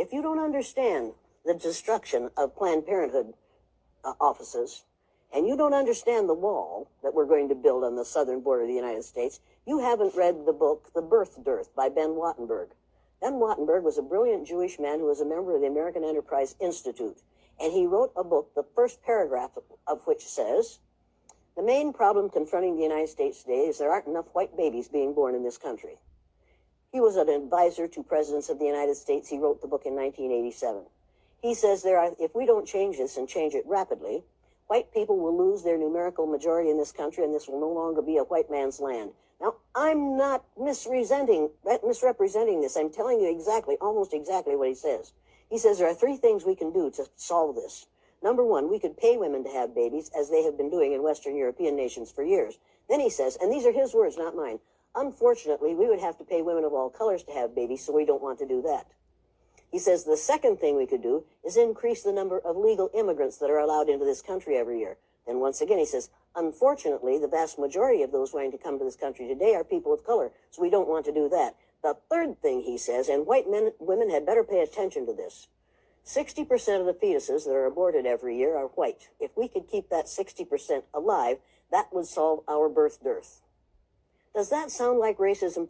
if you don't understand the destruction of Planned Parenthood offices, and you don't understand the wall that we're going to build on the southern border of the United States, you haven't read the book, The Birth Dearth by Ben Wattenberg. Ben Wattenberg was a brilliant Jewish man who was a member of the American Enterprise Institute, and he wrote a book, the first paragraph of which says, the main problem confronting the United States today is there aren't enough white babies being born in this country. He was an advisor to presidents of the United States. He wrote the book in 1987. He says if we don't change this and change it rapidly, white people will lose their numerical majority in this country, and this will no longer be a white man's land. Now, I'm not misrepresenting this. I'm telling you almost exactly what he says. He says there are three things we can do to solve this. Number one, we could pay women to have babies, as they have been doing in Western European nations for years. Then he says, and these are his words, not mine, unfortunately, we would have to pay women of all colors to have babies, so we don't want to do that. He says the second thing we could do is increase the number of legal immigrants that are allowed into this country every year. Then once again, he says, unfortunately, the vast majority of those wanting to come to this country today are people of color, so we don't want to do that. The third thing he says, and women had better pay attention to this, 60% of the fetuses that are aborted every year are white. If we could keep that 60% alive, that would solve our birth dearth. Does that sound like racism to